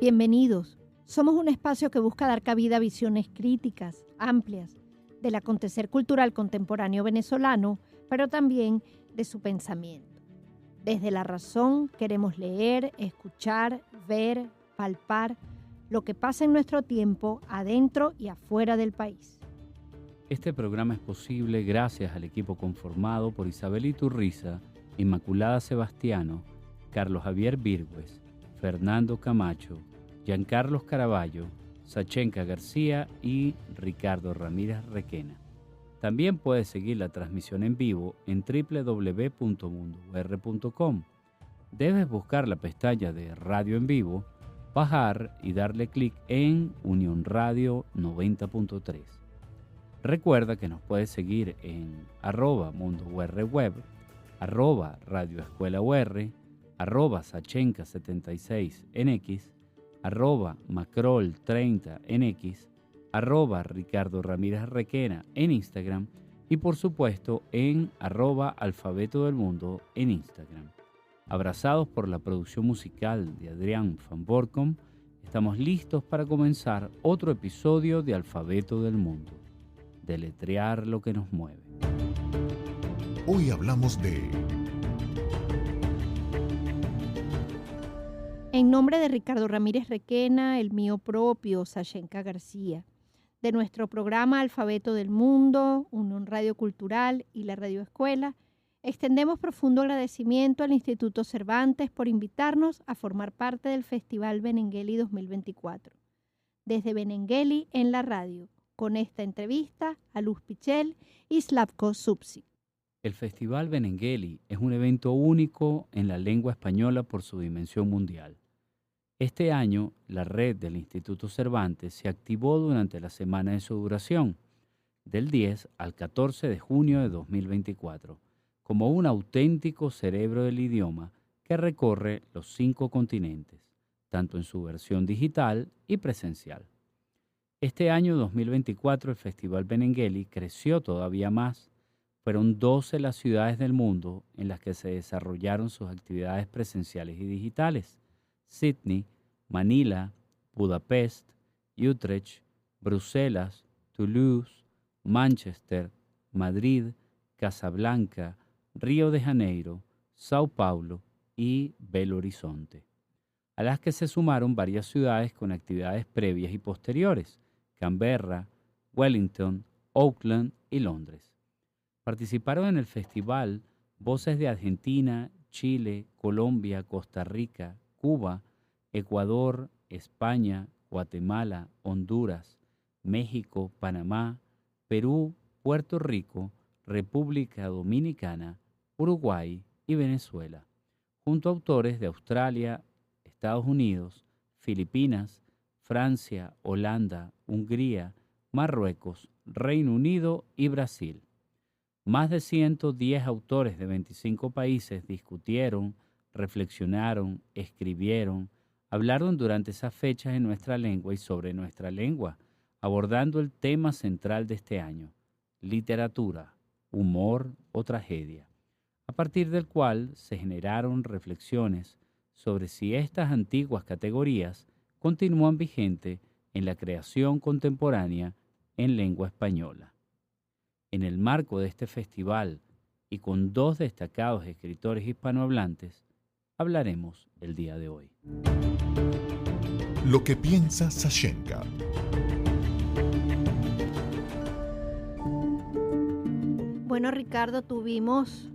Bienvenidos. Somos un espacio que busca dar cabida a visiones críticas, amplias, del acontecer cultural contemporáneo venezolano, pero también de su pensamiento. Desde la razón queremos leer, escuchar, ver, palpar lo que pasa en nuestro tiempo adentro y afuera del país. Este programa es posible gracias al equipo conformado por Isabel Iturriza, Inmaculada Sebastiano, Carlos Javier Virgües, Fernando Camacho, Giancarlos Caraballo, Sachenka García y Ricardo Ramírez Requena. También puedes seguir la transmisión en vivo en www.mundour.com. Debes buscar la pestaña de Radio en Vivo, bajar y darle clic en Unión Radio 90.3. Recuerda que nos puedes seguir en @mundourweb, @radioescuelaur, @sachenka76nx, @macrol30nx, Ricardo Ramírez Requena en Instagram y por supuesto en @alfabeto del mundo en Instagram. Abrazados por la producción musical de Adrián Van Borkom, estamos listos para comenzar otro episodio de Alfabeto del Mundo. Deletrear lo que nos mueve. Hoy hablamos de... En nombre de Ricardo Ramírez Requena, el mío propio, Sachenka García, de nuestro programa Alfabeto del Mundo, Unión Radio Cultural y la Radio Escuela, extendemos profundo agradecimiento al Instituto Cervantes por invitarnos a formar parte del Festival Benengeli 2024. Desde Benengeli en la radio, con esta entrevista a Luz Pichel y Slavko Supsi. El Festival Benengeli es un evento único en la lengua española por su dimensión mundial. Este año, la red del Instituto Cervantes se activó durante la semana de su duración, del 10 al 14 de junio de 2024, como un auténtico cerebro del idioma que recorre los 5 continentes, tanto en su versión digital y presencial. Este año 2024 el Festival Benengeli creció todavía más. Fueron 12 las ciudades del mundo en las que se desarrollaron sus actividades presenciales y digitales: Sydney, Manila, Budapest, Utrecht, Bruselas, Toulouse, Manchester, Madrid, Casablanca, Río de Janeiro, Sao Paulo y Belo Horizonte, a las que se sumaron varias ciudades con actividades previas y posteriores: Canberra, Wellington, Auckland y Londres. Participaron en el festival voces de Argentina, Chile, Colombia, Costa Rica, Cuba, Ecuador, España, Guatemala, Honduras, México, Panamá, Perú, Puerto Rico, República Dominicana, Uruguay y Venezuela, junto a autores de Australia, Estados Unidos, Filipinas, Francia, Holanda, Hungría, Marruecos, Reino Unido y Brasil. Más de 110 autores de 25 países discutieron, reflexionaron, escribieron, hablaron durante esas fechas en nuestra lengua y sobre nuestra lengua, abordando el tema central de este año: literatura, humor o tragedia, a partir del cual se generaron reflexiones sobre si estas antiguas categorías continúan vigentes en la creación contemporánea en lengua española. En el marco de este festival y con 2 destacados escritores hispanohablantes, hablaremos el día de hoy. Lo que piensa Sachenka. Bueno, Ricardo, tuvimos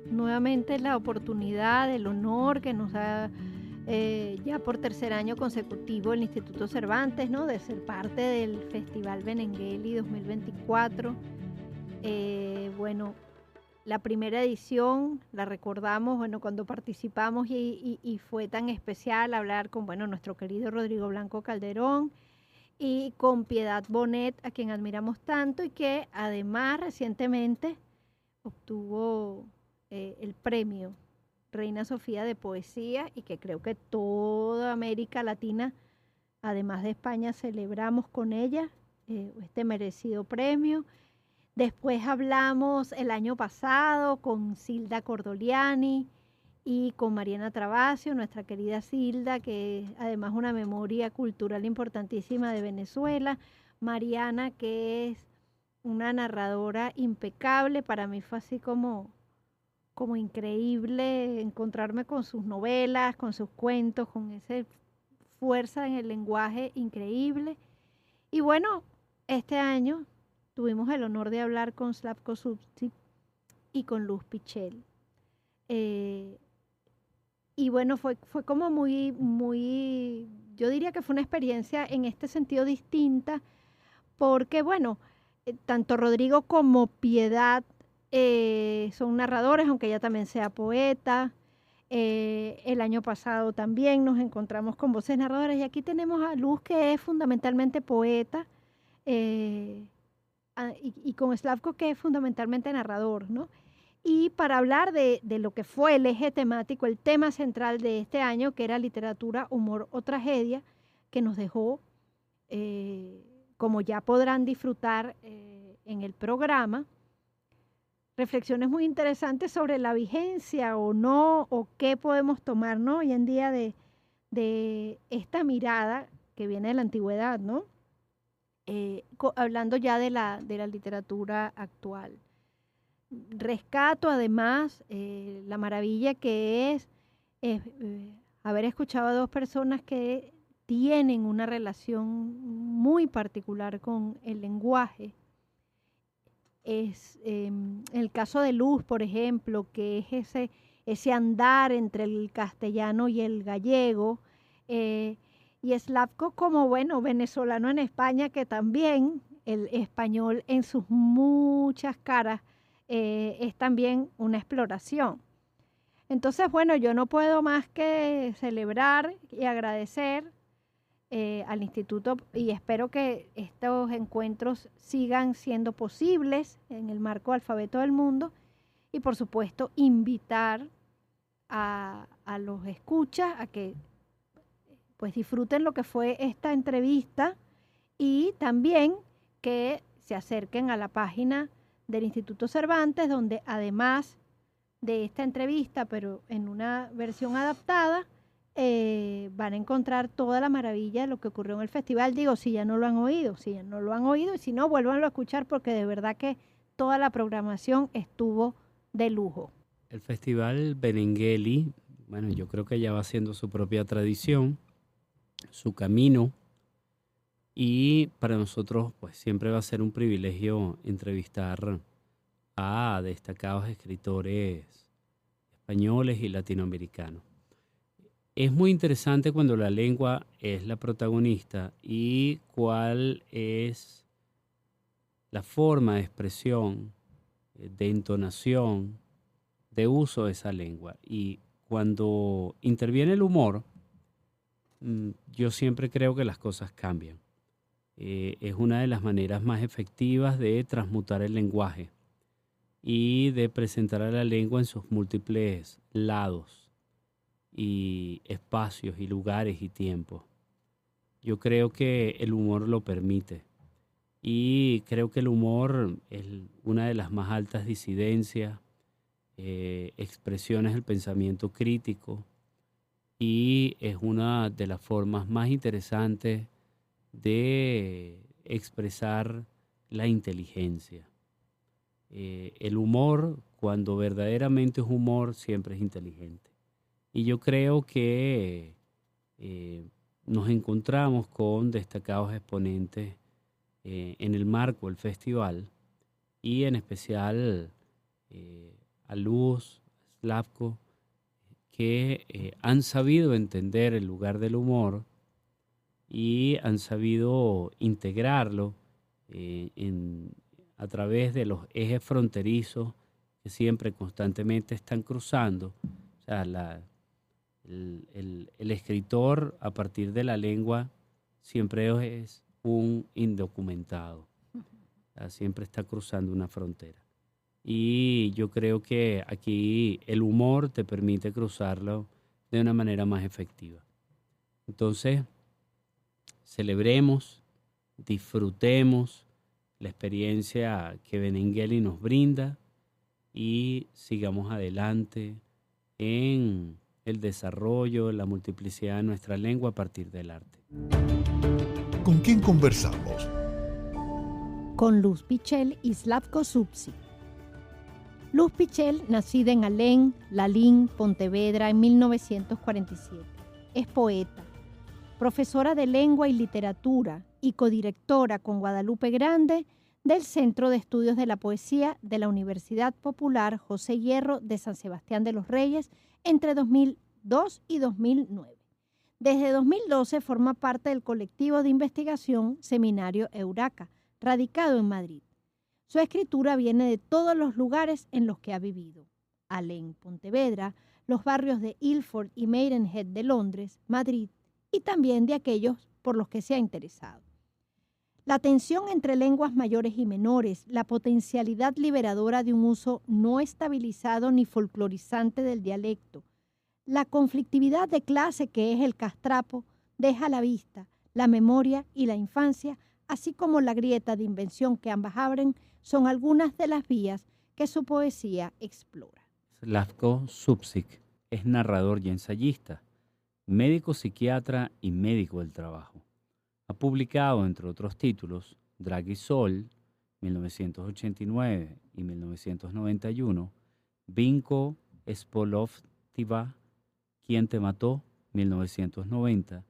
nuevamente la oportunidad, el honor que nos da ya por tercer año consecutivo el Instituto Cervantes, ¿no?, de ser parte del Festival Benengeli 2024. Bueno, la primera edición la recordamos, bueno, cuando participamos y fue tan especial hablar con, bueno, nuestro querido Rodrigo Blanco Calderón y con Piedad Bonet, a quien admiramos tanto y que además recientemente obtuvo el premio Reina Sofía de Poesía, y que creo que toda América Latina, además de España, celebramos con ella este merecido premio. Después hablamos el año pasado con Silda Cordoliani y con Mariana Travasio, nuestra querida Silda, que es además una memoria cultural importantísima de Venezuela. Mariana, que es una narradora impecable, para mí fue así como increíble encontrarme con sus novelas, con sus cuentos, con esa fuerza en el lenguaje increíble. Y bueno, este año tuvimos el honor de hablar con Slavko Zubčík y con Luz Pichel. Y bueno, fue como yo diría que fue una experiencia en este sentido distinta, porque bueno, tanto Rodrigo como Piedad son narradores, aunque ella también sea poeta. El año pasado también nos encontramos con voces narradoras y aquí tenemos a Luz, que es fundamentalmente poeta, y con Slavko, que es fundamentalmente narrador, ¿no? Y para hablar de lo que fue el eje temático, el tema central de este año, que era literatura, humor o tragedia, que nos dejó, como ya podrán disfrutar en el programa, reflexiones muy interesantes sobre la vigencia o no, o qué podemos tomar, ¿no?, hoy en día de esta mirada que viene de la antigüedad, ¿no? Hablando ya de la literatura actual. Rescato además la maravilla que es haber escuchado a dos personas que tienen una relación muy particular con el lenguaje. Es el caso de Luz, por ejemplo, que es ese andar entre el castellano y el gallego, y Slavko como, bueno, venezolano en España, que también el español en sus muchas caras es también una exploración. Entonces, bueno, yo no puedo más que celebrar y agradecer al instituto, y espero que estos encuentros sigan siendo posibles en el marco Alfabeto del Mundo, y por supuesto invitar a los escuchas a que pues disfruten lo que fue esta entrevista, y también que se acerquen a la página del Instituto Cervantes, donde además de esta entrevista, pero en una versión adaptada, van a encontrar toda la maravilla de lo que ocurrió en el festival. Digo, si ya no lo han oído, y si no, vuélvanlo a escuchar, porque de verdad que toda la programación estuvo de lujo. El Festival Benengeli, bueno, yo creo que ya va haciendo su propia tradición, su camino, y para nosotros pues siempre va a ser un privilegio entrevistar a destacados escritores españoles y latinoamericanos. Es muy interesante cuando la lengua es la protagonista y cuál es la forma de expresión, de entonación, de uso de esa lengua. Y cuando interviene el humor, yo siempre creo que las cosas cambian. Es una de las maneras más efectivas de transmutar el lenguaje y de presentar a la lengua en sus múltiples lados y espacios y lugares y tiempos. Yo creo que el humor lo permite, y creo que el humor es una de las más altas disidencias, expresiones del pensamiento crítico, y es una de las formas más interesantes de expresar la inteligencia. El humor, cuando verdaderamente es humor, siempre es inteligente. Y yo creo que nos encontramos con destacados exponentes en el marco del festival, y en especial a Luz, a Slavko, que han sabido entender el lugar del humor y han sabido integrarlo a través de los ejes fronterizos que siempre constantemente están cruzando. O sea, el escritor a partir de la lengua siempre es un indocumentado. O sea, siempre está cruzando una frontera. Y yo creo que aquí el humor te permite cruzarlo de una manera más efectiva. Entonces, celebremos, disfrutemos la experiencia que Benengeli nos brinda y sigamos adelante en el desarrollo, la multiplicidad de nuestra lengua a partir del arte. ¿Con quién conversamos? Con Luz Pichel y Slavko Zubčík. Luz Pichel, nacida en Alén, Lalín, Pontevedra en 1947. Es poeta, profesora de lengua y literatura y codirectora con Guadalupe Grande del Centro de Estudios de la Poesía de la Universidad Popular José Hierro de San Sebastián de los Reyes entre 2002 y 2009. Desde 2012 forma parte del colectivo de investigación Seminario Euraca, radicado en Madrid. Su escritura viene de todos los lugares en los que ha vivido. Alén, Pontevedra, los barrios de Ilford y Maidenhead de Londres, Madrid, y también de aquellos por los que se ha interesado. La tensión entre lenguas mayores y menores, la potencialidad liberadora de un uso no estabilizado ni folclorizante del dialecto, la conflictividad de clase que es el castrapo, deja a la vista la memoria y la infancia, así como la grieta de invención que ambas abren, son algunas de las vías que su poesía explora. Slavko Zubčík es narrador y ensayista, médico psiquiatra y médico del trabajo. Ha publicado, entre otros títulos, Drag y Sol, 1989 y 1991, Vinko Spolovtiva, ¿Quién te mató?, 1990,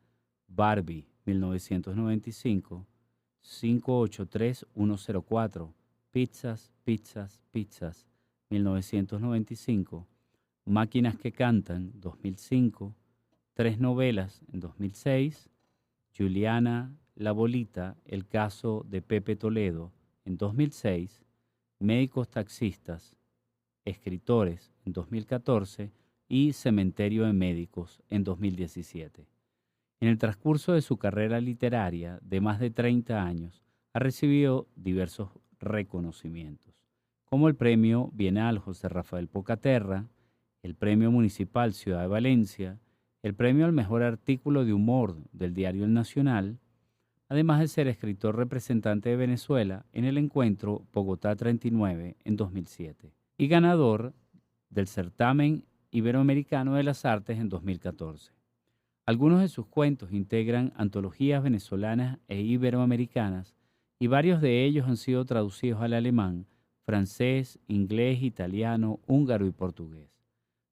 Barbie, 1995, 583104, Pizzas, Pizzas, Pizzas, 1995, Máquinas que cantan, 2005, Tres novelas, en 2006, Juliana La Bolita, el caso de Pepe Toledo, en 2006, Médicos taxistas, escritores, en 2014, y Cementerio de Médicos, en 2017. En el transcurso de su carrera literaria de más de 30 años, ha recibido diversos reconocimientos, como el Premio Bienal José Rafael Pocaterra, el Premio Municipal Ciudad de Valencia, el Premio al Mejor Artículo de Humor del diario El Nacional, además de ser escritor representante de Venezuela en el encuentro Bogotá 39 en 2007 y ganador del Certamen Iberoamericano de las Artes en 2014. Algunos de sus cuentos integran antologías venezolanas e iberoamericanas y varios de ellos han sido traducidos al alemán, francés, inglés, italiano, húngaro y portugués.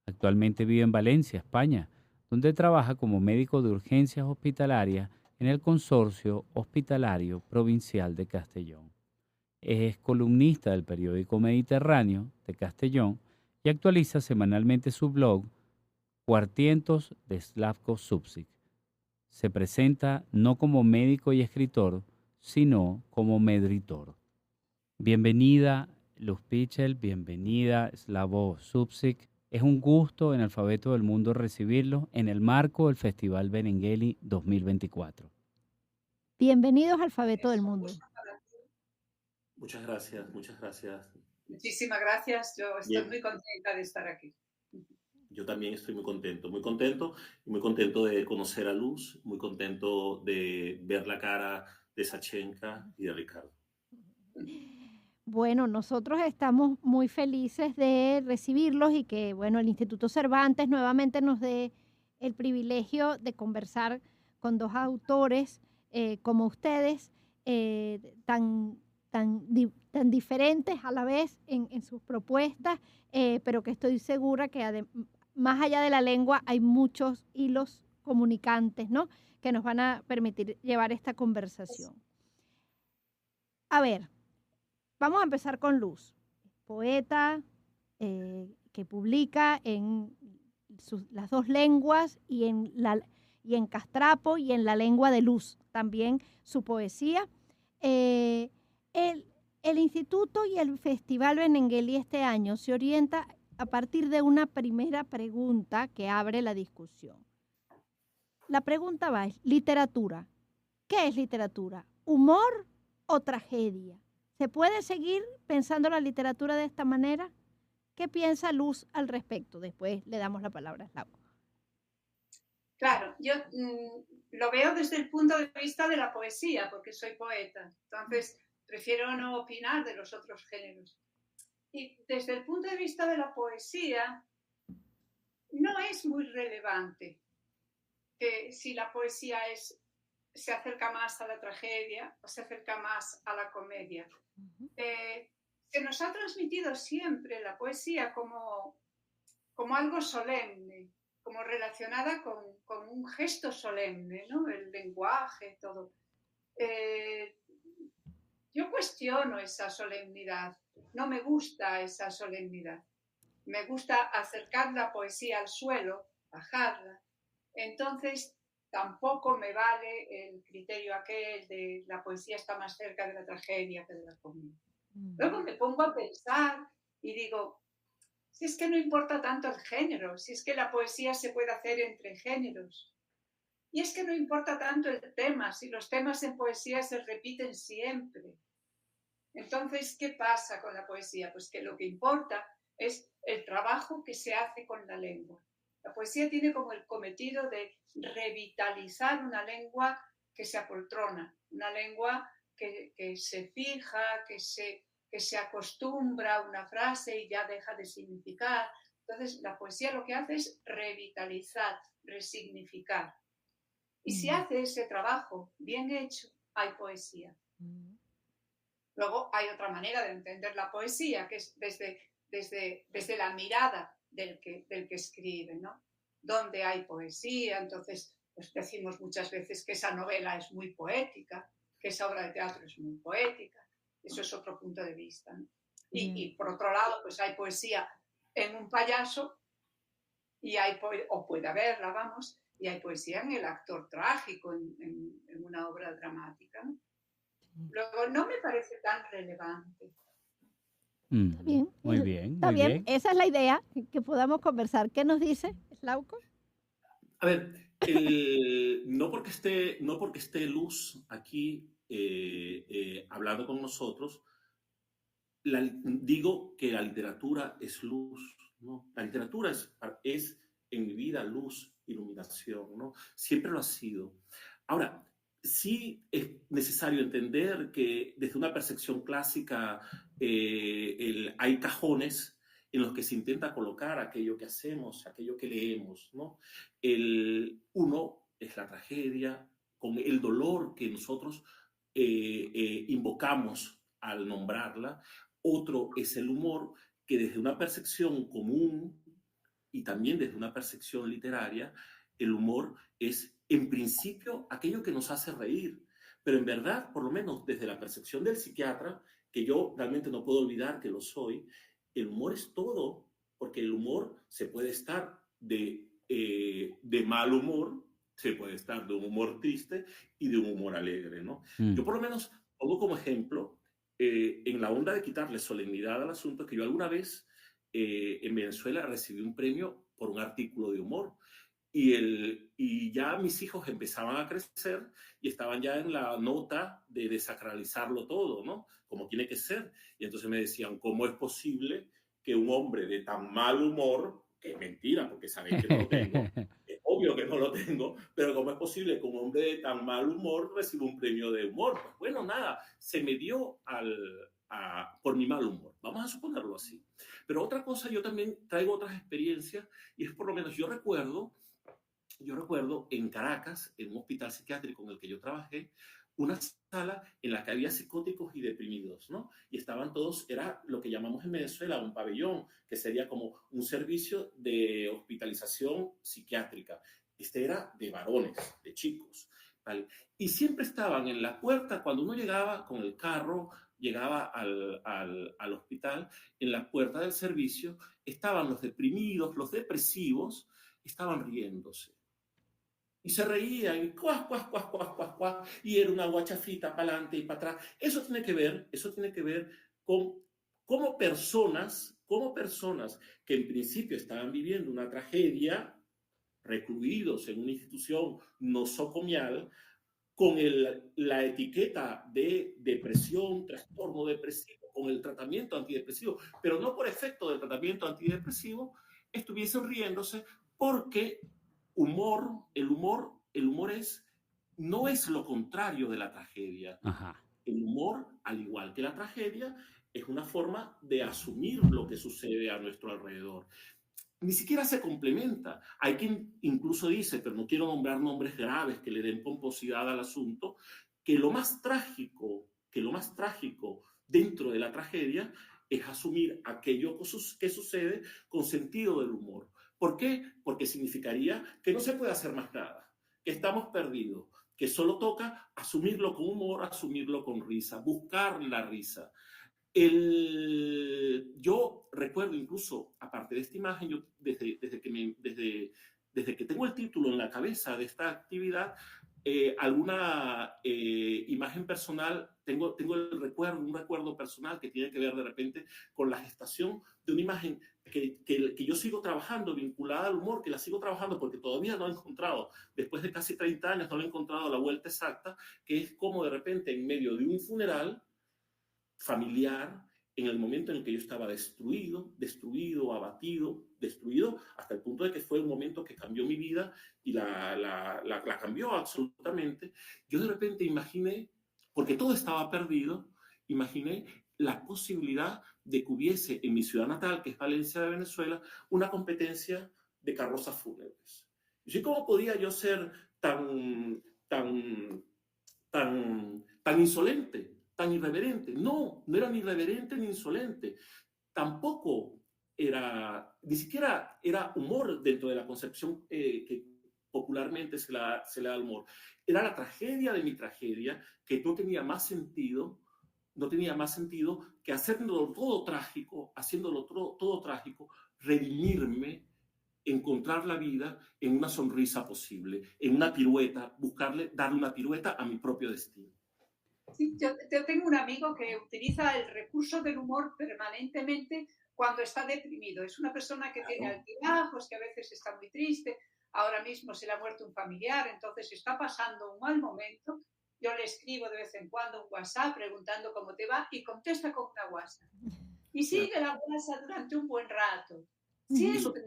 Actualmente vive en Valencia, España, donde trabaja como médico de urgencias hospitalarias en el Consorcio Hospitalario Provincial de Castellón. Es columnista del periódico Mediterráneo de Castellón y actualiza semanalmente su blog Cuartientos de Slavko Zubčík. Se presenta no como médico y escritor, sino como medritor. Bienvenida Luz Pichel, bienvenida Slavko Zubčík. Es un gusto en Alfabeto del Mundo recibirlos en el marco del Festival Benengeli 2024. Bienvenidos al Alfabeto del Mundo. Muchas gracias, muchas gracias. Muchísimas gracias, yo estoy muy contenta de estar aquí. Yo también estoy muy contento y muy contento de conocer a Luz, muy contento de ver la cara de Sachenka y de Ricardo. Bueno, nosotros estamos muy felices de recibirlos y que, bueno, el Instituto Cervantes nuevamente nos dé el privilegio de conversar con dos autores como ustedes, tan diferentes a la vez en sus propuestas, pero que estoy segura que más allá de la lengua hay muchos hilos comunicantes, ¿no?, que nos van a permitir llevar esta conversación. A ver, vamos a empezar con Luz, poeta que publica en las dos lenguas y en castrapo y en la lengua de Luz, también su poesía. El Instituto y el Festival Benengeli este año se orienta a partir de una primera pregunta que abre la discusión. La pregunta va, es literatura. ¿Qué es literatura? ¿Humor o tragedia? ¿Se puede seguir pensando la literatura de esta manera? ¿Qué piensa Luz al respecto? Después le damos la palabra a Slavko. Claro, yo lo veo desde el punto de vista de la poesía, porque soy poeta. Entonces, prefiero no opinar de los otros géneros. Y desde el punto de vista de la poesía, no es muy relevante que si la poesía se acerca más a la tragedia o se acerca más a la comedia. Se nos ha transmitido siempre la poesía como algo solemne, como relacionada con un gesto solemne, ¿no? El lenguaje, todo. Yo cuestiono esa solemnidad, no me gusta esa solemnidad. Me gusta acercar la poesía al suelo, bajarla. Entonces, tampoco me vale el criterio aquel de la poesía está más cerca de la tragedia que de la comedia. Luego me pongo a pensar y digo, si es que no importa tanto el género, si es que la poesía se puede hacer entre géneros. Y es que no importa tanto el tema, si los temas en poesía se repiten siempre. Entonces, ¿qué pasa con la poesía? Pues que lo que importa es el trabajo que se hace con la lengua. La poesía tiene como el cometido de revitalizar una lengua que se apoltrona, una lengua que se fija, que se acostumbra a una frase y ya deja de significar. Entonces, la poesía lo que hace es revitalizar, resignificar. Y si hace ese trabajo bien hecho, hay poesía. Luego hay otra manera de entender la poesía, que es desde la mirada del que escribe, ¿no? Donde hay poesía, entonces pues decimos muchas veces que esa novela es muy poética, que esa obra de teatro es muy poética. Eso es otro punto de vista, ¿no? Y por otro lado, pues hay poesía en un payaso o puede haberla, vamos, y hay poesía en el actor trágico, en una obra dramática, ¿no? Luego, no me parece tan relevante. Está bien. Muy bien, Está muy bien. bien. Esa es la idea, que podamos conversar. ¿Qué nos dice Slauco? A ver, no porque esté Luz aquí hablando con nosotros, digo que la literatura es luz, ¿no? La literatura es en mi vida luz, iluminación, ¿no? Siempre lo ha sido. Ahora, sí es necesario entender que desde una percepción clásica hay cajones en los que se intenta colocar aquello que hacemos, aquello que leemos, ¿no? Uno es la tragedia, con el dolor que nosotros invocamos al nombrarla. Otro es el humor, que desde una percepción común y también desde una percepción literaria, el humor es en principio aquello que nos hace reír, pero en verdad, por lo menos desde la percepción del psiquiatra, que yo realmente no puedo olvidar que lo soy, el humor es todo, porque el humor se puede estar de mal humor, se puede estar de un humor triste y de un humor alegre, ¿no? Yo por lo menos pongo como ejemplo, en la onda de quitarle solemnidad al asunto, que yo alguna vez en Venezuela recibí un premio por un artículo de humor. Y ya mis hijos empezaban a crecer y estaban ya en la nota de desacralizarlo todo, ¿no? Como tiene que ser. Y entonces me decían, ¿cómo es posible que un hombre de tan mal humor, que es mentira, porque saben que no lo tengo, es obvio que no lo tengo, pero ¿cómo es posible que un hombre de tan mal humor reciba un premio de humor? Pues bueno, nada, se me dio por mi mal humor. Vamos a suponerlo así. Pero otra cosa, yo también traigo otras experiencias y es por lo menos yo recuerdo en Caracas, en un hospital psiquiátrico en el que yo trabajé, una sala en la que había psicóticos y deprimidos, ¿no? Y estaban todos, era lo que llamamos en Venezuela un pabellón, que sería como un servicio de hospitalización psiquiátrica. Este era de varones, de chicos, ¿vale? Y siempre estaban en la puerta, cuando uno llegaba con el carro, llegaba al hospital, en la puerta del servicio, estaban los deprimidos, los depresivos, estaban riéndose. Y se reían, y cuas, cuas, cuas, cuas, cuas, cuas, y era una guachafita para adelante y para atrás. Eso tiene que ver con cómo personas que en principio estaban viviendo una tragedia, recluidos en una institución nosocomial, con la etiqueta de depresión, trastorno depresivo, con el tratamiento antidepresivo, pero no por efecto del tratamiento antidepresivo, estuviesen riéndose porque el humor no es lo contrario de la tragedia. Ajá. El humor, al igual que la tragedia, es una forma de asumir lo que sucede a nuestro alrededor. ni siquiera se complementa. Hay quien incluso dice, pero no quiero nombrar nombres graves que le den pomposidad al asunto, que lo más trágico, dentro de la tragedia es asumir aquello que sucede con sentido del humor. ¿Por qué? Porque significaría que no se puede hacer más nada, que estamos perdidos, que solo toca asumirlo con humor, asumirlo con risa, buscar la risa. Yo recuerdo incluso, aparte de esta imagen, yo desde que tengo el título en la cabeza de esta actividad, alguna imagen personal, tengo un recuerdo personal que tiene que ver de repente con la gestación de una imagen que yo sigo trabajando vinculada al humor, que la sigo trabajando porque todavía no he encontrado, después de casi 30 años, no he encontrado la vuelta exacta, que es como de repente en medio de un funeral familiar, en el momento en el que yo estaba destruido, abatido, destruido, hasta el punto de que fue un momento que cambió mi vida y la cambió absolutamente. Yo de repente imaginé, porque todo estaba perdido, imaginé la posibilidad de que hubiese en mi ciudad natal, que es Valencia de Venezuela, una competencia de carrozas fúnebres. Y ¿cómo podía yo ser tan insolente, tan irreverente? No, no era ni irreverente ni insolente. Tampoco ni siquiera era humor dentro de la concepción que popularmente se le da al humor. Era la tragedia de mi tragedia, que no tenía más sentido que haciéndolo todo trágico, redimirme, encontrar la vida en una sonrisa posible, en una pirueta, darle una pirueta a mi propio destino. Sí, yo tengo un amigo que utiliza el recurso del humor permanentemente cuando está deprimido. Es una persona que tiene altibajos, que a veces está muy triste. Ahora mismo se le ha muerto un familiar, entonces está pasando un mal momento. Yo le escribo de vez en cuando un WhatsApp preguntando cómo te va y contesta con una WhatsApp. Y sigue la WhatsApp durante un buen rato. Siempre.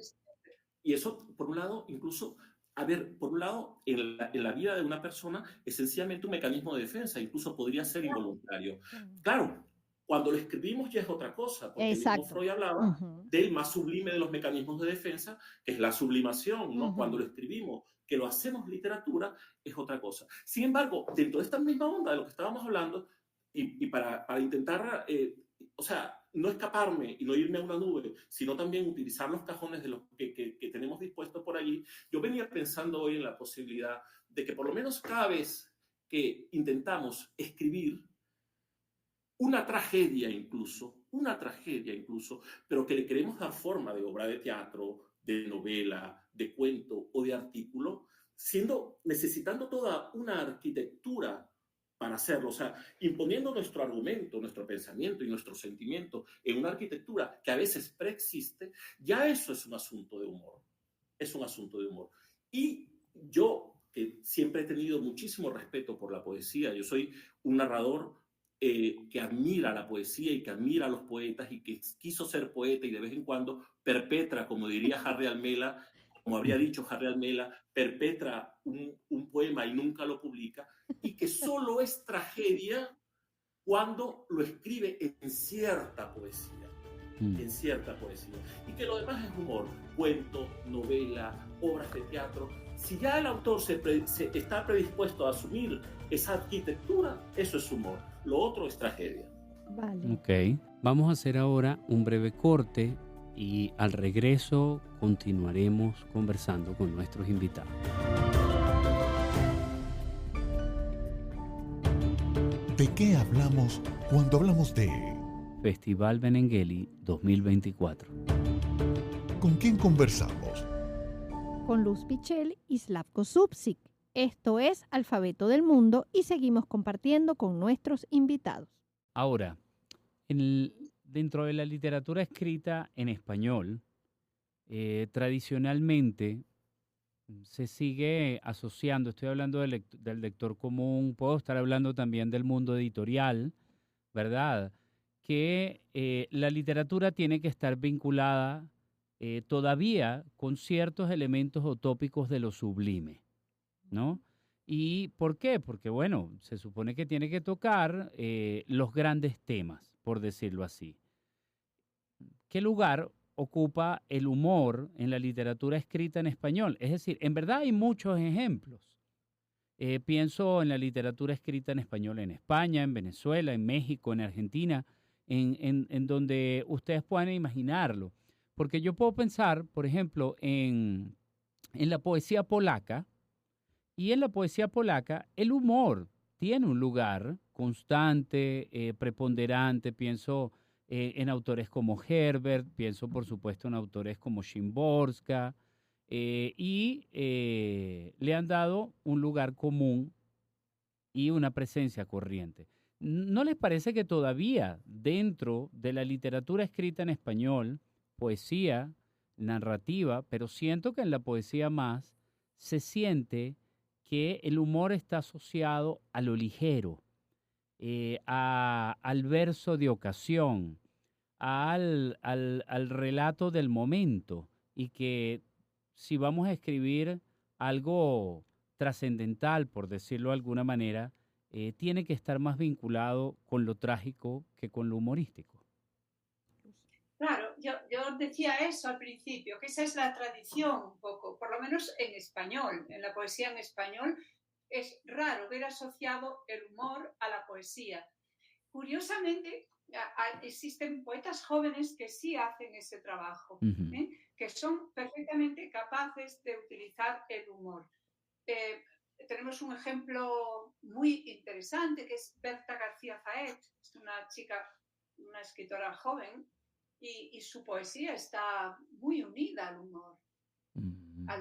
Y eso, por un lado, incluso, por un lado, en la vida de una persona es sencillamente un mecanismo de defensa, incluso podría ser involuntario. Claro, cuando lo escribimos ya es otra cosa, porque el mismo Freud hablaba del más sublime de los mecanismos de defensa, que es la sublimación, ¿no? Cuando lo escribimos, que lo hacemos literatura, es otra cosa. Sin embargo, dentro de esta misma onda de lo que estábamos hablando, y para intentar, no escaparme y no irme a una nube, sino también utilizar los cajones de los que tenemos dispuestos por allí, yo venía pensando hoy en la posibilidad de que por lo menos cada vez que intentamos escribir una tragedia incluso, pero que le queremos dar forma de obra de teatro, de novela, de cuento o de artículo, necesitando toda una arquitectura para hacerlo, o sea, imponiendo nuestro argumento, nuestro pensamiento y nuestro sentimiento en una arquitectura que a veces preexiste, ya eso es un asunto de humor. Es un asunto de humor. Y yo, que siempre he tenido muchísimo respeto por la poesía, yo soy un narrador que admira la poesía y que admira a los poetas y que quiso ser poeta y de vez en cuando perpetra, como diría Harry Almela, como habría dicho Harry Almela, perpetra un poema y nunca lo publica, y que solo es tragedia cuando lo escribe en cierta poesía. Y que lo demás es humor, cuento, novela, obras de teatro. Si ya el autor está predispuesto a asumir esa arquitectura, eso es humor. Lo otro es tragedia. Vale. Ok, vamos a hacer ahora un breve corte y al regreso continuaremos conversando con nuestros invitados. ¿De qué hablamos cuando hablamos de Festival Benengeli 2024? ¿Con quién conversamos? Con Luz Pichel y Slavko Zubčík. Esto es Alfabeto del Mundo y seguimos compartiendo con nuestros invitados. Ahora, dentro de la literatura escrita en español, tradicionalmente se sigue asociando, estoy hablando del lector común, puedo estar hablando también del mundo editorial, ¿verdad? Que la literatura tiene que estar vinculada todavía con ciertos elementos o tópicos de lo sublime, ¿no? ¿Y por qué? Porque, bueno, se supone que tiene que tocar los grandes temas, por decirlo así. ¿Qué lugar ocupa el humor en la literatura escrita en español. Es decir, en verdad hay muchos ejemplos. Pienso en la literatura escrita en español en España, en Venezuela, en México, en Argentina, en donde ustedes puedan imaginarlo. Porque yo puedo pensar, por ejemplo, en la poesía polaca, y en la poesía polaca el humor tiene un lugar constante, preponderante. Pienso en autores como Herbert, pienso por supuesto en autores como Szymborska, le han dado un lugar común y una presencia corriente. ¿No les parece que todavía dentro de la literatura escrita en español, poesía, narrativa, pero siento que en la poesía más, se siente que el humor está asociado a lo ligero, al verso de ocasión, al relato del momento, y que si vamos a escribir algo trascendental, por decirlo de alguna manera, tiene que estar más vinculado con lo trágico que con lo humorístico. Claro, yo decía eso al principio, que esa es la tradición un poco, por lo menos en español, en la poesía en español, es raro ver asociado el humor a la poesía. Curiosamente, existen poetas jóvenes que sí hacen ese trabajo, que son perfectamente capaces de utilizar el humor. Tenemos un ejemplo muy interesante, que es Berta García Faet, es una chica, una escritora joven, y su poesía está muy unida al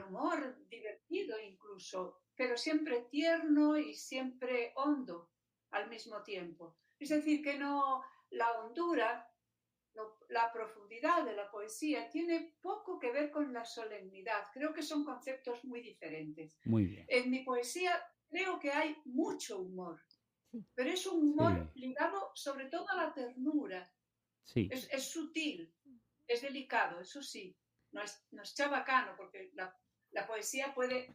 humor divertido incluso, pero siempre tierno y siempre hondo al mismo tiempo. Es decir, que no, la hondura, la profundidad de la poesía tiene poco que ver con la solemnidad. Creo que son conceptos muy diferentes. Muy bien. En mi poesía creo que hay mucho humor, pero es un humor ligado sobre todo a la ternura. Sí. Es sutil, es delicado, eso sí. No es chabacano, porque la poesía puede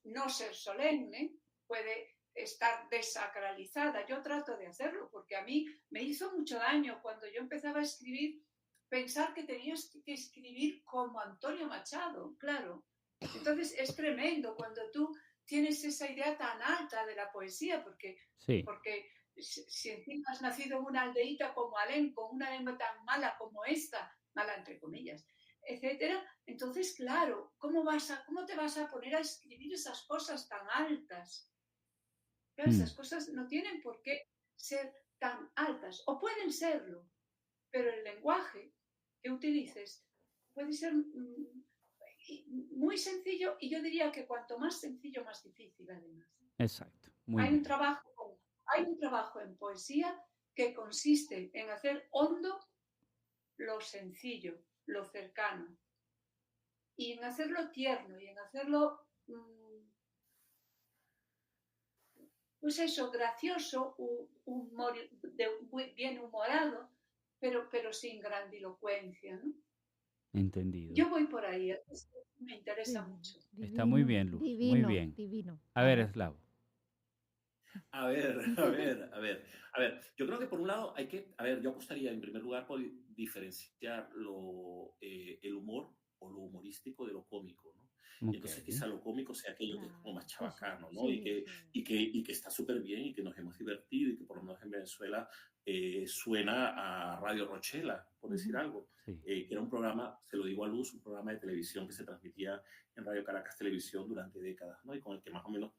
no ser solemne, puede estar desacralizada. Yo trato de hacerlo, porque a mí me hizo mucho daño cuando yo empezaba a escribir, pensar que tenías que escribir como Antonio Machado, claro. Entonces es tremendo cuando tú tienes esa idea tan alta de la poesía, porque si encima has nacido en una aldeíta como Alén, con una lengua tan mala como esta, mala entre comillas, etcétera, entonces, claro, ¿cómo te vas a poner a escribir esas cosas tan altas? Claro, esas cosas no tienen por qué ser tan altas, o pueden serlo, pero el lenguaje que utilices puede ser muy sencillo, y yo diría que cuanto más sencillo, más difícil, además. Exacto. Hay un trabajo en poesía que consiste en hacer hondo lo sencillo, lo cercano, y en hacerlo tierno, y en hacerlo, pues eso, gracioso, bien humorado, pero sin grandilocuencia, ¿no? Entendido. Yo voy por ahí, me interesa mucho. Divino, está muy bien, Luz. Divino, muy bien. Divino. A ver, Eslavo. A ver. Yo creo que por un lado yo apostaría en primer lugar por diferenciar el humor o lo humorístico de lo cómico, ¿no? Okay. Entonces quizá lo cómico sea aquello que es como más chabacano, ¿no? Sí, y que está súper bien y que nos hemos divertido y que por lo menos en Venezuela suena a Radio Rochela, por decir algo. Sí. Que era un programa, se lo digo a Luz, un programa de televisión que se transmitía en Radio Caracas Televisión durante décadas, ¿no? Y con el que más o menos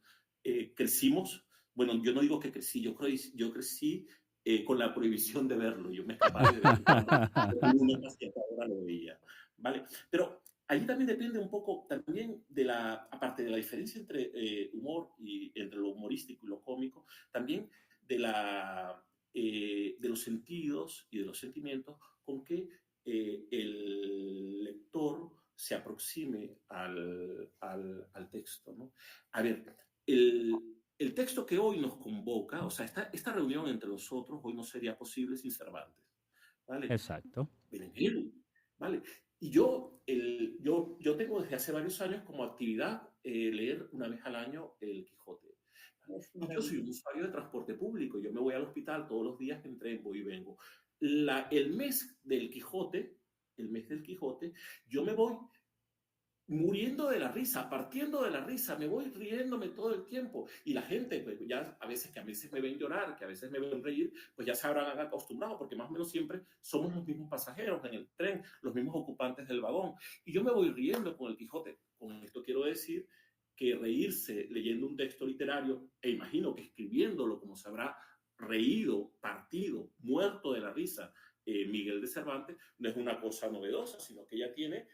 crecimos. Bueno, yo no digo que crecí, yo crecí con la prohibición de verlo. Yo me escapaba de verlo. Ahora lo veía, ¿vale? Pero ahí también depende un poco también aparte de la diferencia entre humor y entre lo humorístico y lo cómico, también de los sentidos y de los sentimientos con que el lector se aproxime al texto, ¿no? A ver, el texto que hoy nos convoca, o sea, esta reunión entre nosotros hoy no sería posible sin Cervantes, ¿vale? Exacto. ¿Vale? Y yo tengo desde hace varios años como actividad leer una vez al año El Quijote. Y yo soy un usuario de transporte público, yo me voy al hospital todos los días, que en tren voy y vengo. El mes del Quijote el mes del Quijote, yo me voy muriendo de la risa, partiendo de la risa, me voy riéndome todo el tiempo. Y la gente, pues ya a veces me ven llorar, que a veces me ven reír, pues ya se habrán acostumbrado, porque más o menos siempre somos los mismos pasajeros en el tren, los mismos ocupantes del vagón. Y yo me voy riendo con el Quijote. Con esto quiero decir que reírse leyendo un texto literario, e imagino que escribiéndolo como se habrá reído, partido, muerto de la risa, Miguel de Cervantes, no es una cosa novedosa, sino que ya tiene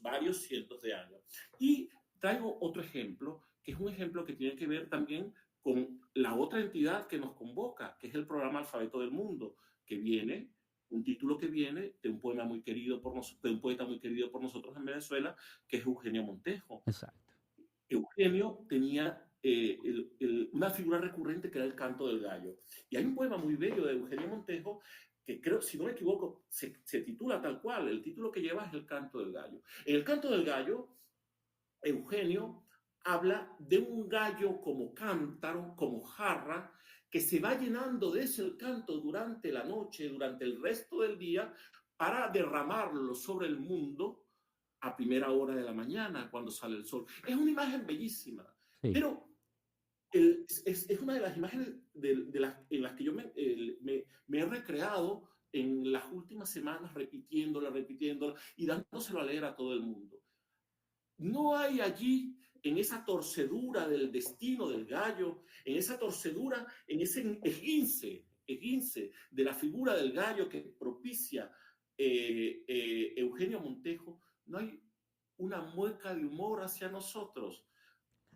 varios cientos de años. Y traigo otro ejemplo, que es un ejemplo que tiene que ver también con la otra entidad que nos convoca, que es el programa Alfabeto del Mundo, que viene, un título que viene de un poema muy querido de un poeta muy querido por nosotros en Venezuela, que es Eugenio Montejo. Exacto. Eugenio tenía una figura recurrente que era el canto del gallo. Y hay un poema muy bello de Eugenio Montejo que creo, si no me equivoco, se titula tal cual. El título que lleva es El canto del gallo. En el canto del gallo, Eugenio habla de un gallo como cántaro, como jarra, que se va llenando de ese canto durante la noche, durante el resto del día, para derramarlo sobre el mundo a primera hora de la mañana, cuando sale el sol. Es una imagen bellísima, sí. Pero es una de las imágenes en las que yo me he recreado en las últimas semanas, repitiéndola y dándoselo a leer a todo el mundo. No hay allí, en esa torcedura del destino del gallo, en esa torcedura, en ese esguince de la figura del gallo que propicia Eugenio Montejo, no hay una mueca de humor hacia nosotros.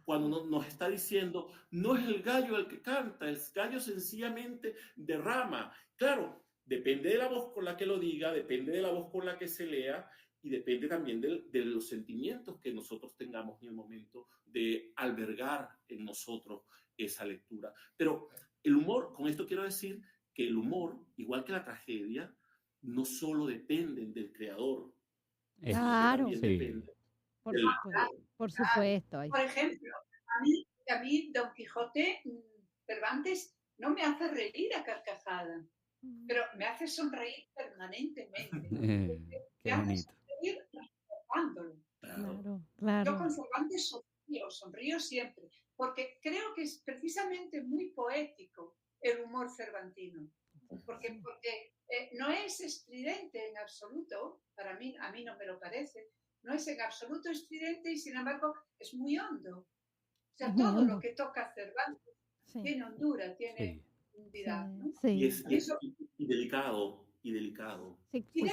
Cuando nos está diciendo, no es el gallo el que canta, el gallo sencillamente derrama. Claro, depende de la voz con la que lo diga, depende de la voz con la que se lea, y depende también de los sentimientos que nosotros tengamos en el momento de albergar en nosotros esa lectura. Pero el humor, con esto quiero decir que el humor, igual que la tragedia, no solo dependen del creador. Claro. Sí. Depende por supuesto. Por ejemplo, a mí Don Quijote, Cervantes, no me hace reír a carcajada, pero me hace sonreír permanentemente. Qué bonito. Ir recordándolo. Claro. Yo con Cervantes sonrío siempre, porque creo que es precisamente muy poético el humor cervantino, porque no es estridente en absoluto, a mí no me lo parece, no es en absoluto estridente y sin embargo es muy hondo. O sea, todo lo que toca Cervantes tiene hondura, tiene profundidad, ¿no? Sí. Y delicado. Y delicado. Y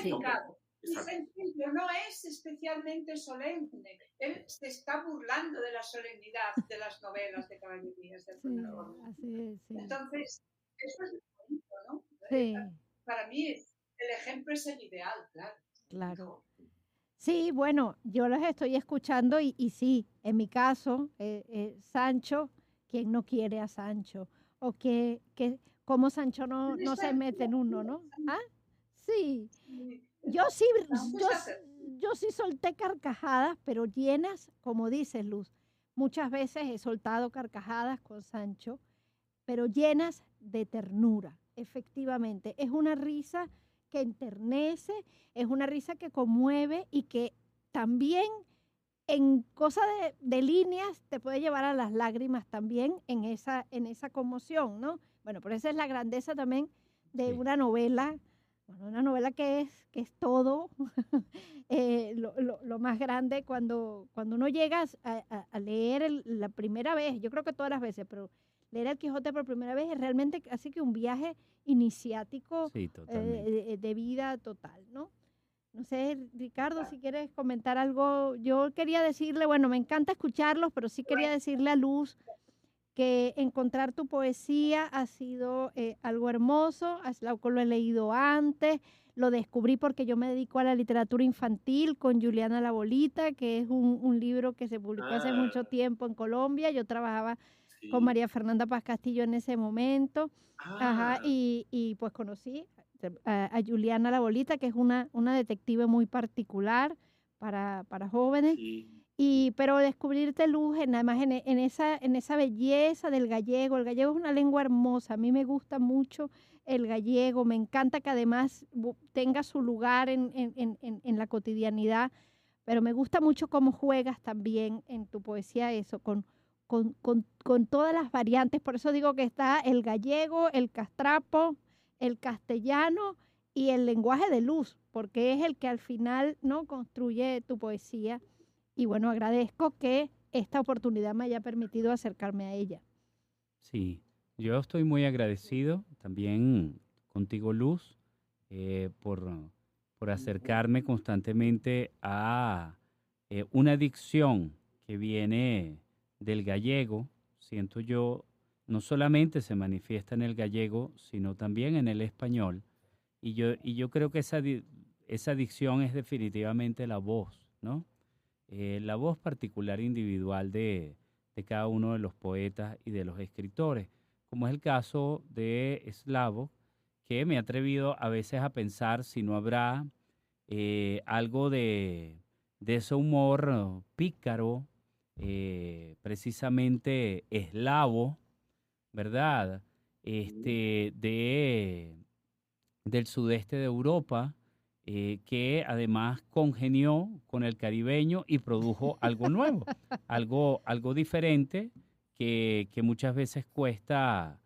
sencillo, no es especialmente solemne. Él se está burlando de la solemnidad de las novelas de caballerías. Así es, sí. Entonces, eso es bonito, ¿no? Sí. Para mí, el ejemplo es el ideal, claro. Claro. Sí, bueno, yo los estoy escuchando y sí, en mi caso, Sancho, ¿quién no quiere a Sancho? O que como Sancho no se mete en uno, ¿no? ¿Ah? Sí. Yo sí solté carcajadas, pero llenas, como dices, Luz. Muchas veces he soltado carcajadas con Sancho, pero llenas de ternura, efectivamente. Es una risa que enternece, es una risa que conmueve y que también en cosas de líneas te puede llevar a las lágrimas también en esa conmoción, ¿no? Bueno, pero esa es la grandeza también de una novela. Bueno, una novela que es todo lo más grande cuando uno llega a leer la primera vez, yo creo que todas las veces, pero leer El Quijote por primera vez es realmente así que un viaje iniciático de vida total, ¿no? No sé, Ricardo, si quieres comentar algo. Yo quería decirle, bueno, me encanta escucharlos, pero sí quería decirle a Luz que encontrar tu poesía ha sido algo hermoso. Lo he leído antes, lo descubrí porque yo me dedico a la literatura infantil con Juliana La Bolita, que es un libro que se publicó hace mucho tiempo en Colombia. Yo trabajaba con María Fernanda Paz Castillo en ese momento. Y pues conocí a Juliana La Bolita, que es una detective muy particular para jóvenes. Pero descubrirte, Luz, además en esa belleza del gallego. El gallego es una lengua hermosa. A mí me gusta mucho el gallego. Me encanta que además tenga su lugar en la cotidianidad. Pero me gusta mucho cómo juegas también en tu poesía eso, con todas las variantes. Por eso digo que está el gallego, el castrapo, el castellano y el lenguaje de Luz, porque es el que al final, ¿no?, construye tu poesía. Y bueno, agradezco que esta oportunidad me haya permitido acercarme a ella. Sí, yo estoy muy agradecido también contigo, Luz, por acercarme constantemente a una dicción que viene del gallego. Siento yo, no solamente se manifiesta en el gallego, sino también en el español. Y yo creo que esa dicción es definitivamente la voz, ¿no? La voz particular individual de cada uno de los poetas y de los escritores, como es el caso de Eslavo, que me he atrevido a veces a pensar si no habrá algo de ese humor pícaro, precisamente eslavo, ¿verdad? Del sudeste de Europa, que además congenió con el caribeño y produjo algo nuevo, algo diferente que muchas veces cuesta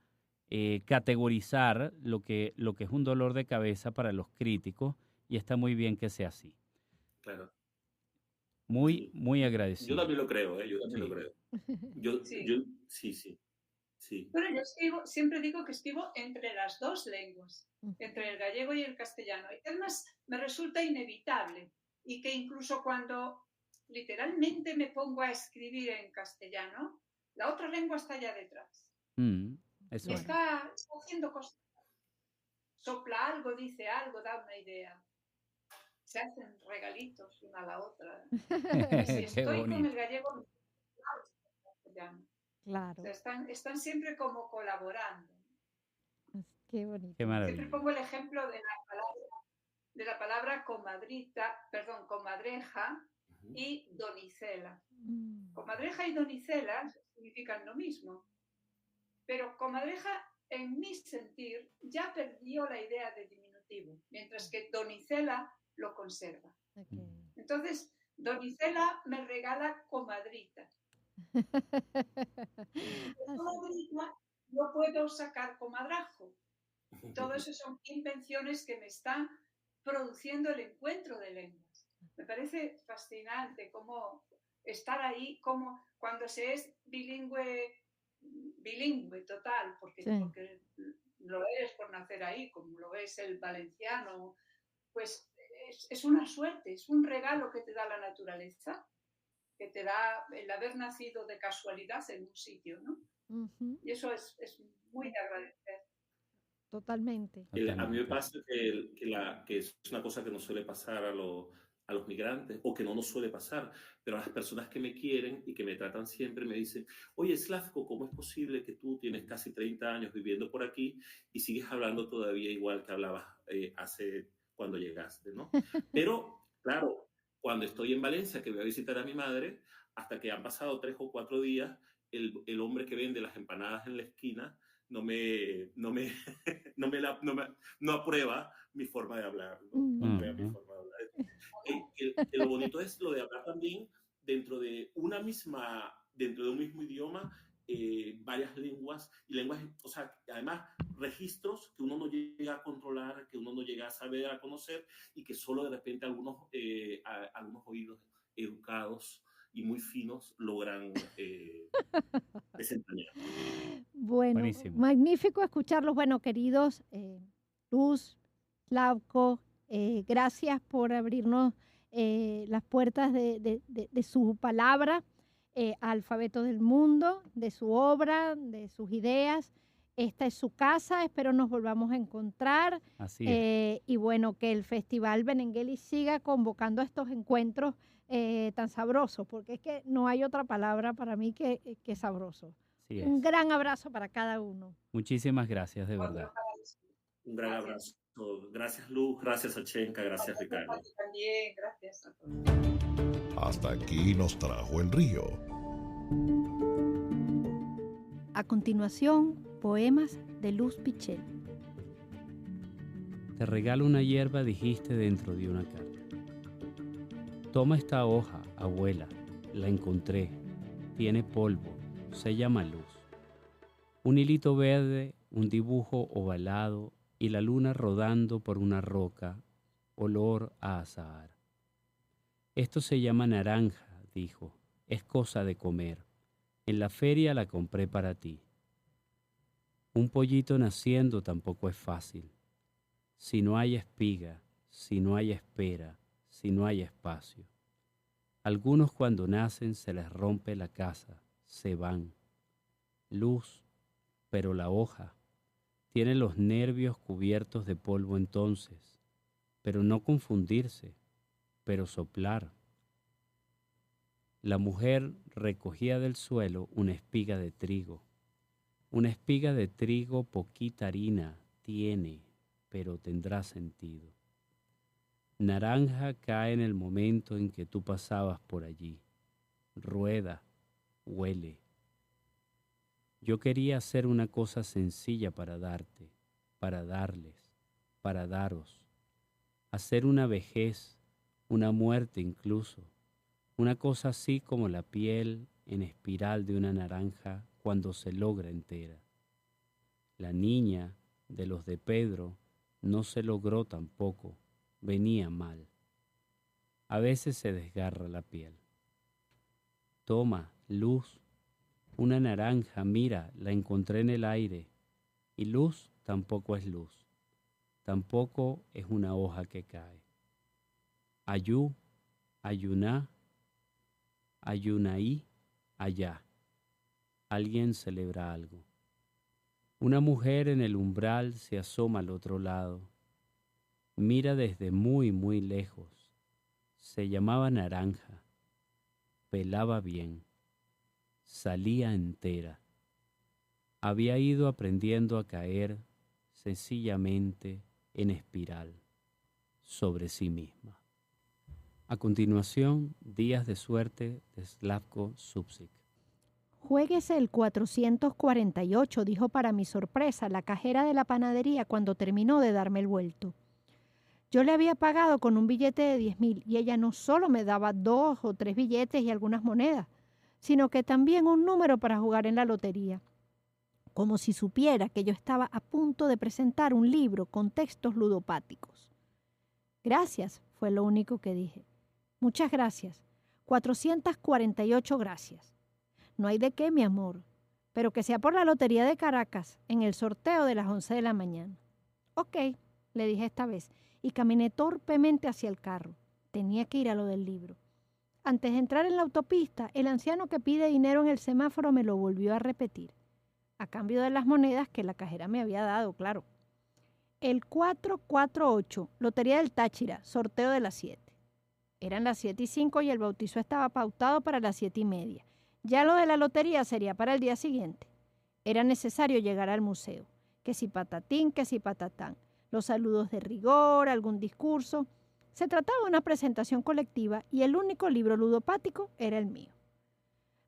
categorizar lo que es un dolor de cabeza para los críticos, y está muy bien que sea así. Claro. Muy, Sí. muy Yo agradecido. también lo creo, yo también Sí. lo creo. Yo, Sí. sí. Bueno, yo siempre digo que escribo entre las dos lenguas, entre el gallego y el castellano. Y además me resulta inevitable y que incluso cuando literalmente me pongo a escribir en castellano, la otra lengua está allá detrás. Eso Y es. está haciendo cosas. Sopla algo, dice algo, da una idea. Se hacen regalitos una a la otra. Y si Qué estoy con bonito. el gallego, me castellano. Claro. O sea, están siempre como colaborando. Qué bonito. Qué maravilla. Siempre pongo el ejemplo de la palabra comadreja y donicela. Comadreja y donicela significan lo mismo, pero comadreja, en mi sentir, ya perdió la idea de diminutivo, mientras que donicela lo conserva. Okay. Entonces, donicela me regala comadrita. Comadrita no puedo sacar comadrajo. Todo eso son invenciones que me están produciendo el encuentro de lenguas. Me parece fascinante cómo estar ahí, como cuando se es bilingüe total, porque lo eres por nacer ahí, como lo es el valenciano, pues es una suerte, es un regalo que te da la naturaleza, que te da el haber nacido de casualidad en un sitio, ¿no? Y eso es muy de agradecer. Totalmente. A mí me pasa que es una cosa que no suele pasar a los migrantes, o que no nos suele pasar, pero a las personas que me quieren y que me tratan siempre me dicen: oye, Slavko, ¿cómo es posible que tú tienes casi 30 años viviendo por aquí y sigues hablando todavía igual que hablabas hace cuando llegaste, ¿no? Pero, claro, cuando estoy en Valencia, que voy a visitar a mi madre, hasta que han pasado 3 o 4 días, el hombre que vende las empanadas en la esquina no aprueba mi forma de hablar, ¿no? No aprueba mi forma de hablar. Que lo bonito es lo de hablar también dentro de un mismo idioma, varias lenguas, o sea, además registros que uno no llega a controlar, que uno no llega a saber, a conocer, y que solo de repente algunos oídos educados y muy finos logran desentrañar. Bueno, buenísimo. Magnífico escucharlos. Bueno, queridos, Luz, Slavko, gracias por abrirnos las puertas de su palabra, Alfabeto del Mundo, de su obra, de sus ideas. Esta es su casa, espero nos volvamos a encontrar. Así es. Y bueno, que el Festival Benengeli siga convocando estos encuentros tan sabrosos, porque es que no hay otra palabra para mí que sabroso. Un gran abrazo para cada uno. Muchísimas gracias, de verdad. Un gran abrazo. todos. Gracias, Luz. Gracias, Achenka. Gracias, Ricardo. También, gracias a todos. Hasta aquí nos trajo el río. A continuación, poemas de Luz Pichel. Te regalo una hierba, dijiste dentro de una carta. Toma esta hoja, abuela, la encontré, tiene polvo, se llama luz. Un hilito verde, un dibujo ovalado y la luna rodando por una roca, olor a azahar. Esto se llama naranja, dijo, es cosa de comer. En la feria la compré para ti. Un pollito naciendo tampoco es fácil. Si no hay espiga, si no hay espera, si no hay espacio. Algunos cuando nacen se les rompe la casa, se van. Luz, pero la hoja tiene los nervios cubiertos de polvo entonces, pero no confundirse, pero soplar. La mujer recogía del suelo una espiga de trigo. Una espiga de trigo poquita harina tiene, pero tendrá sentido. Naranja cae en el momento en que tú pasabas por allí. Rueda, huele. Yo quería hacer una cosa sencilla para darte, para darles, para daros. Hacer una vejez, una muerte incluso. Una cosa así como la piel en espiral de una naranja cuando se logra entera. La niña de los de Pedro no se logró tampoco, venía mal. A veces se desgarra la piel. Toma, Luz, una naranja, mira, la encontré en el aire. Y luz tampoco es luz, tampoco es una hoja que cae. Ayú, ayuná, ayunaí, allá. Alguien celebra algo. Una mujer en el umbral se asoma al otro lado. Mira desde muy, muy lejos. Se llamaba naranja. Pelaba bien. Salía entera. Había ido aprendiendo a caer sencillamente en espiral sobre sí misma. A continuación, Días de suerte de Slavko Zubčík. Juéguese el 448, dijo para mi sorpresa la cajera de la panadería cuando terminó de darme el vuelto. Yo le había pagado con un billete de 10.000 y ella no solo me daba 2 o 3 billetes y algunas monedas, sino que también un número para jugar en la lotería, como si supiera que yo estaba a punto de presentar un libro con textos ludopáticos. Gracias, fue lo único que dije. Muchas gracias. 448 gracias. No hay de qué, mi amor, pero que sea por la Lotería de Caracas, en el sorteo de las 11 de la mañana. Ok, le dije esta vez, y caminé torpemente hacia el carro. Tenía que ir a lo del libro. Antes de entrar en la autopista, el anciano que pide dinero en el semáforo me lo volvió a repetir, a cambio de las monedas que la cajera me había dado, claro. El 448, Lotería del Táchira, sorteo de las 7. Eran las 7:05 y el bautizo estaba pautado para las 7:30. Ya lo de la lotería sería para el día siguiente. Era necesario llegar al museo. Que si patatín, que si patatán. Los saludos de rigor, algún discurso. Se trataba de una presentación colectiva y el único libro ludopático era el mío.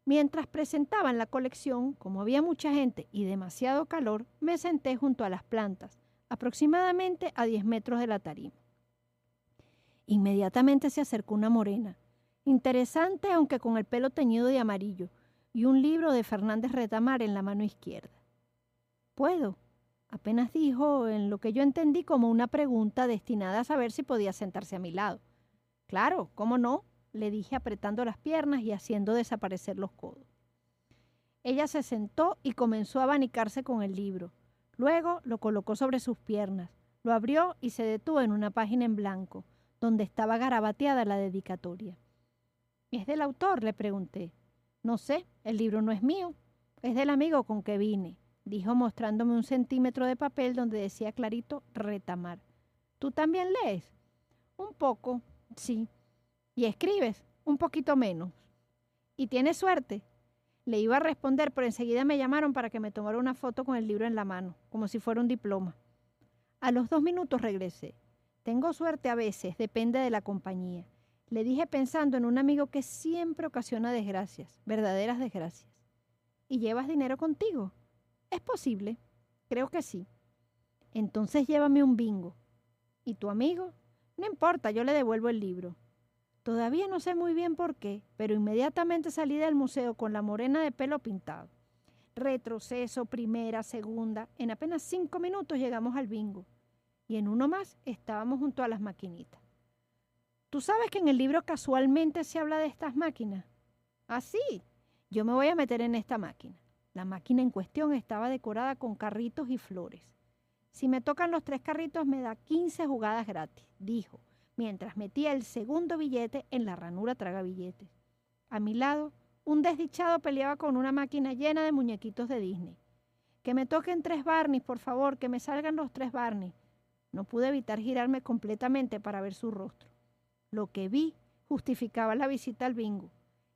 Mientras presentaban la colección, como había mucha gente y demasiado calor, me senté junto a las plantas, aproximadamente a 10 metros de la tarima. Inmediatamente se acercó una morena, interesante aunque con el pelo teñido de amarillo, y un libro de Fernández Retamar en la mano izquierda. «¿Puedo?», apenas dijo en lo que yo entendí como una pregunta destinada a saber si podía sentarse a mi lado. «Claro, ¿cómo no?», le dije apretando las piernas y haciendo desaparecer los codos. Ella se sentó y comenzó a abanicarse con el libro. Luego lo colocó sobre sus piernas, lo abrió y se detuvo en una página en blanco, donde estaba garabateada la dedicatoria. «¿Es del autor?», le pregunté. «No sé, el libro no es mío, es del amigo con que vine», dijo mostrándome 1 centímetro de papel donde decía clarito Retamar. «¿Tú también lees?». «Un poco, sí». «¿Y escribes?». «Un poquito menos». «¿Y tienes suerte?». Le iba a responder, pero enseguida me llamaron para que me tomara una foto con el libro en la mano, como si fuera un diploma. A los 2 minutos regresé. Tengo suerte a veces, depende de la compañía. Le dije pensando en un amigo que siempre ocasiona desgracias, verdaderas desgracias. ¿Y llevas dinero contigo? Es posible. Creo que sí. Entonces llévame un bingo. ¿Y tu amigo? No importa, yo le devuelvo el libro. Todavía no sé muy bien por qué, pero inmediatamente salí del museo con la morena de pelo pintado. Retroceso, primera, segunda. En apenas 5 minutos llegamos al bingo. Y en uno más estábamos junto a las maquinitas. ¿Tú sabes que en el libro casualmente se habla de estas máquinas? Ah, sí. Yo me voy a meter en esta máquina. La máquina en cuestión estaba decorada con carritos y flores. Si me tocan los 3 carritos me da 15 jugadas gratis, dijo, mientras metía el segundo billete en la ranura tragabilletes. A mi lado, un desdichado peleaba con una máquina llena de muñequitos de Disney. Que me toquen 3 Barneys, por favor, que me salgan los 3 Barneys. No pude evitar girarme completamente para ver su rostro. Lo que vi justificaba la visita al bingo.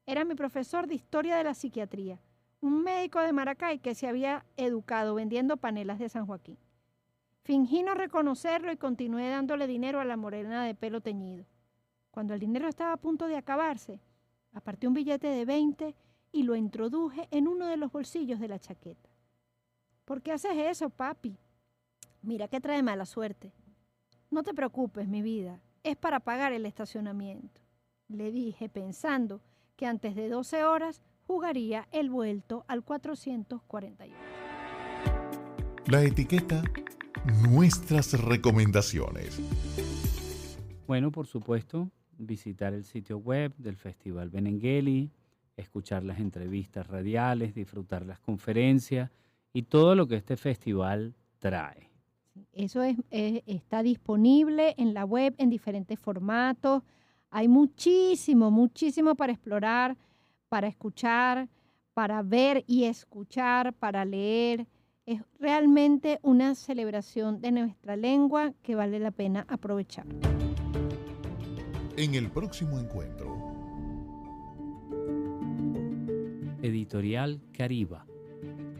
Era mi profesor de historia de la psiquiatría, un médico de Maracay que se había educado vendiendo panelas de San Joaquín. Fingí no reconocerlo y continué dándole dinero a la morena de pelo teñido. Cuando el dinero estaba a punto de acabarse, aparté un billete de 20 y lo introduje en uno de los bolsillos de la chaqueta. ¿Por qué haces eso, papi? Mira que trae mala suerte. No te preocupes, mi vida, es para pagar el estacionamiento. Le dije pensando que antes de 12 horas jugaría el vuelto al 441. La etiqueta, nuestras recomendaciones. Bueno, por supuesto, visitar el sitio web del Festival Benengeli, escuchar las entrevistas radiales, disfrutar las conferencias y todo lo que este festival trae. Eso está disponible en la web en diferentes formatos. Hay muchísimo para explorar, para escuchar, para ver y escuchar, para leer. Es realmente una celebración de nuestra lengua que vale la pena aprovechar. En el próximo encuentro. Editorial Cariba.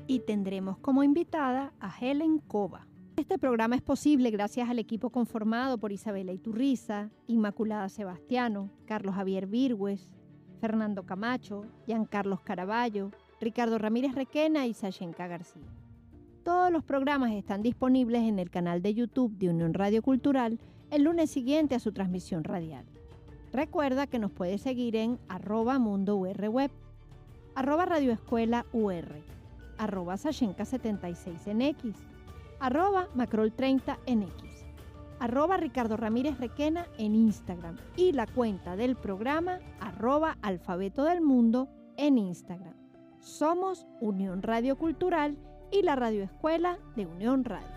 Y tendremos como invitada a Helen Cova. Este programa es posible gracias al equipo conformado por Isabela Iturriza, Inmaculada Sebastiano, Carlos Javier Virgües, Fernando Camacho, Giancarlos Caraballo, Ricardo Ramírez Requena y Sashenka García. Todos los programas están disponibles en el canal de YouTube de Unión Radio Cultural el lunes siguiente a su transmisión radial. Recuerda que nos puedes seguir en @mundourweb, @radioescuelaur, @Sashenka76 en X, @Macrol30 en X, @Ricardo Ramírez Requena en Instagram y la cuenta del programa @Alfabeto del Mundo en Instagram. Somos Unión Radio Cultural y la radioescuela de Unión Radio.